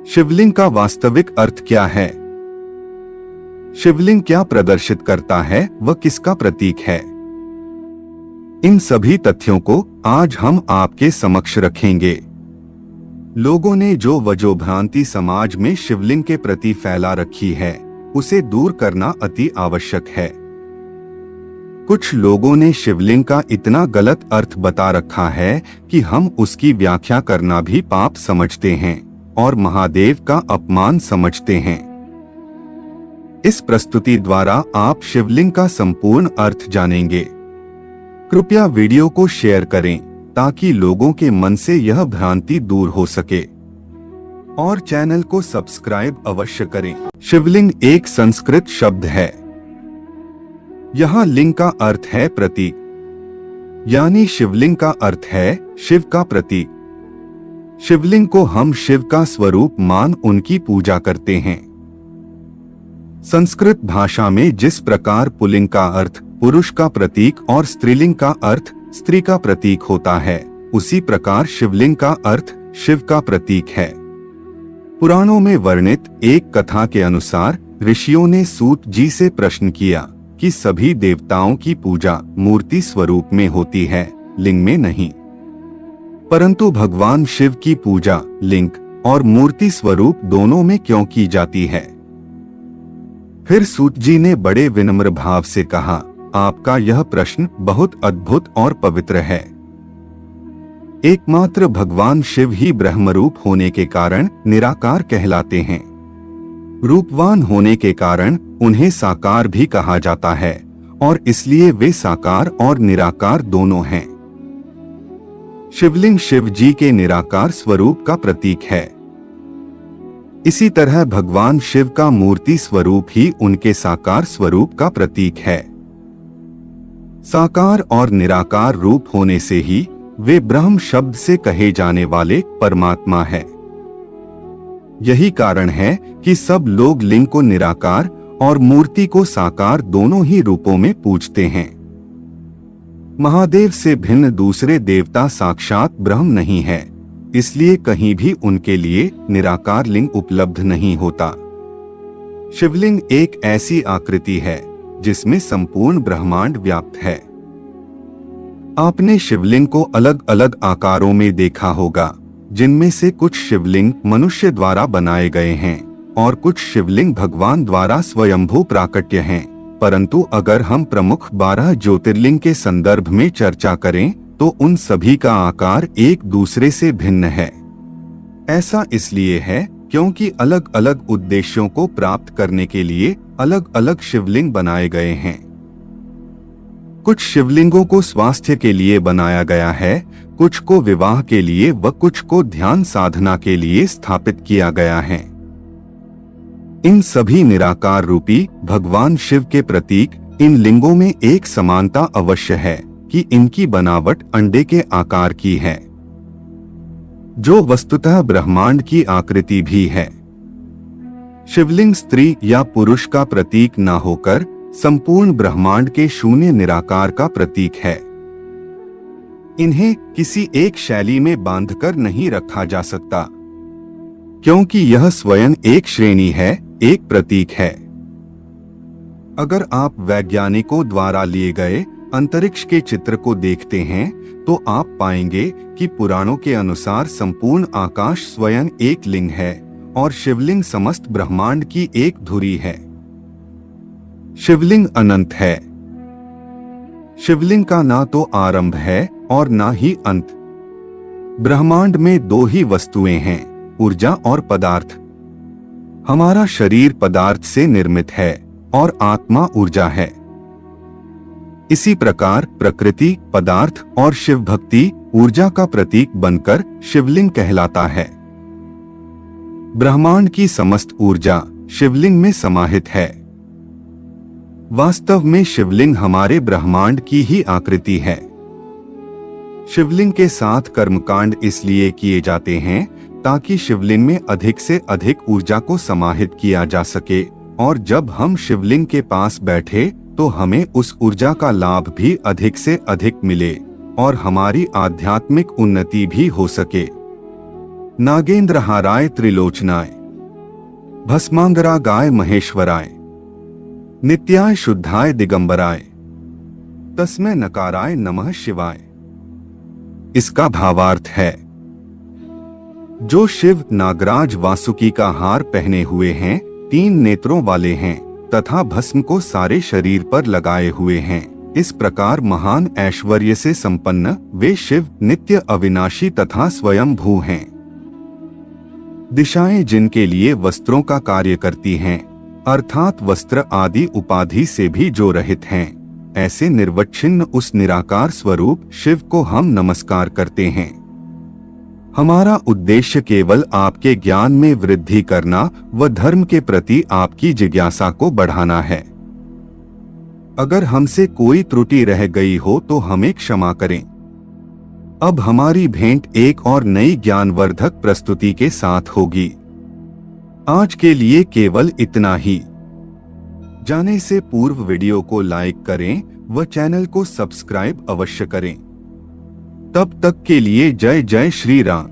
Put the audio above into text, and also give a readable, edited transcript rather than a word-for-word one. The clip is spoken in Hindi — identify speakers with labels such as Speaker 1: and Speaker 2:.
Speaker 1: शिवलिंग का वास्तविक अर्थ क्या है? शिवलिंग क्या प्रदर्शित करता है व किसका प्रतीक है? इन सभी तथ्यों को आज हम आपके समक्ष रखेंगे। लोगों ने जो वजोभ्रांति समाज में शिवलिंग के प्रति फैला रखी है, उसे दूर करना अति आवश्यक है। कुछ लोगों ने शिवलिंग का इतना गलत अर्थ बता रखा है कि हम उसकी व्याख्या करना भी पाप समझते हैं और महादेव का अपमान समझते हैं। इस प्रस्तुति द्वारा आप शिवलिंग का संपूर्ण अर्थ जानेंगे। कृपया वीडियो को शेयर करें ताकि लोगों के मन से यह भ्रांति दूर हो सके और चैनल को सब्सक्राइब अवश्य करें। शिवलिंग एक संस्कृत शब्द है। यहाँ लिंग का अर्थ है प्रतीक, यानी शिवलिंग का अर्थ है शिव का प्रतीक। शिवलिंग को हम शिव का स्वरूप मान उनकी पूजा करते हैं। संस्कृत भाषा में जिस प्रकार पुल्लिंग का अर्थ पुरुष का प्रतीक और स्त्रीलिंग का अर्थ स्त्री का प्रतीक होता है, उसी प्रकार शिवलिंग का अर्थ शिव का प्रतीक है। पुराणों में वर्णित एक कथा के अनुसार ऋषियों ने सूत जी से प्रश्न किया कि सभी देवताओं की पूजा मूर्ति स्वरूप में होती है, लिंग में नहीं, परंतु भगवान शिव की पूजा लिंग और मूर्ति स्वरूप दोनों में क्यों की जाती है? फिर सूत जी ने बड़े विनम्र भाव से कहा, आपका यह प्रश्न बहुत अद्भुत और पवित्र है। एकमात्र भगवान शिव ही ब्रह्मरूप होने के कारण निराकार कहलाते हैं। रूपवान होने के कारण उन्हें साकार भी कहा जाता है और इसलिए वे साकार और निराकार दोनों हैं। शिवलिंग शिव जी के निराकार स्वरूप का प्रतीक है। इसी तरह भगवान शिव का मूर्ति स्वरूप ही उनके साकार स्वरूप का प्रतीक है। साकार और निराकार रूप होने से ही वे ब्रह्म शब्द से कहे जाने वाले परमात्मा है। यही कारण है कि सब लोग लिंग को निराकार और मूर्ति को साकार दोनों ही रूपों में पूजते हैं। महादेव से भिन्न दूसरे देवता साक्षात ब्रह्म नहीं है, इसलिए कहीं भी उनके लिए निराकार लिंग उपलब्ध नहीं होता। शिवलिंग एक ऐसी आकृति है जिसमें संपूर्ण ब्रह्मांड व्याप्त है। आपने शिवलिंग को अलग अलग आकारों में देखा होगा, जिनमें से कुछ शिवलिंग मनुष्य द्वारा बनाए गए हैं और कुछ शिवलिंग भगवान द्वारा स्वयंभू प्राकट्य हैं। परंतु अगर हम प्रमुख 12 ज्योतिर्लिंग के संदर्भ में चर्चा करें तो उन सभी का आकार एक दूसरे से भिन्न है। ऐसा इसलिए है क्योंकि अलग अलग उद्देश्यों को प्राप्त करने के लिए अलग अलग शिवलिंग बनाए गए हैं। कुछ शिवलिंगों को स्वास्थ्य के लिए बनाया गया है, कुछ को विवाह के लिए व कुछ को ध्यान साधना के लिए स्थापित किया गया है। इन सभी निराकार रूपी भगवान शिव के प्रतीक इन लिंगों में एक समानता अवश्य है कि इनकी बनावट अंडे के आकार की है, जो वस्तुतः ब्रह्मांड की आकृति भी है। शिवलिंग स्त्री या पुरुष का प्रतीक न होकर संपूर्ण ब्रह्मांड के शून्य निराकार का प्रतीक है। इन्हें किसी एक शैली में बांधकर नहीं रखा जा सकता, क्योंकि यह स्वयं एक श्रेणी है, एक प्रतीक है। अगर आप वैज्ञानिकों द्वारा लिए गए अंतरिक्ष के चित्र को देखते हैं तो आप पाएंगे कि पुराणों के अनुसार संपूर्ण आकाश स्वयं एक लिंग है और शिवलिंग समस्त ब्रह्मांड की एक धुरी है। शिवलिंग अनंत है। शिवलिंग का ना तो आरंभ है और ना ही अंत। ब्रह्मांड में दो ही वस्तुएं हैं, ऊर्जा और पदार्थ। हमारा शरीर पदार्थ से निर्मित है और आत्मा ऊर्जा है। इसी प्रकार प्रकृति, पदार्थ और शिव भक्ति ऊर्जा का प्रतीक बनकर शिवलिंग कहलाता है। ब्रह्मांड की समस्त ऊर्जा शिवलिंग में समाहित है। वास्तव में शिवलिंग हमारे ब्रह्मांड की ही आकृति है। शिवलिंग के साथ कर्मकांड इसलिए किए जाते हैं ताकि शिवलिंग में अधिक से अधिक ऊर्जा को समाहित किया जा सके और जब हम शिवलिंग के पास बैठे तो हमें उस ऊर्जा का लाभ भी अधिक से अधिक मिले और हमारी आध्यात्मिक उन्नति भी हो सके। नागेंद्रहाराय त्रिलोचनाय, भस्मांगरागाय महेश्वराय, नित्याय शुद्धाय दिगंबराय, तस्मै नकाराय नमः शिवाय। इसका भावार्थ है, जो शिव नागराज वासुकी का हार पहने हुए हैं, 3 नेत्रों वाले हैं तथा भस्म को सारे शरीर पर लगाए हुए हैं, इस प्रकार महान ऐश्वर्य से संपन्न वे शिव नित्य अविनाशी तथा स्वयं भू हैं। दिशाएं जिनके लिए वस्त्रों का कार्य करती हैं, अर्थात वस्त्र आदि उपाधि से भी जो रहित हैं, ऐसे निर्वच्छिन्न उस निराकार स्वरूप शिव को हम नमस्कार करते हैं। हमारा उद्देश्य केवल आपके ज्ञान में वृद्धि करना व धर्म के प्रति आपकी जिज्ञासा को बढ़ाना है। अगर हमसे कोई त्रुटि रह गई हो तो हमें क्षमा करें। अब हमारी भेंट एक और नई ज्ञानवर्धक प्रस्तुति के साथ होगी। आज के लिए केवल इतना ही। जाने से पूर्व वीडियो को लाइक करें व चैनल को सब्सक्राइब अवश्य करें। तब तक के लिए जय जय श्री राम।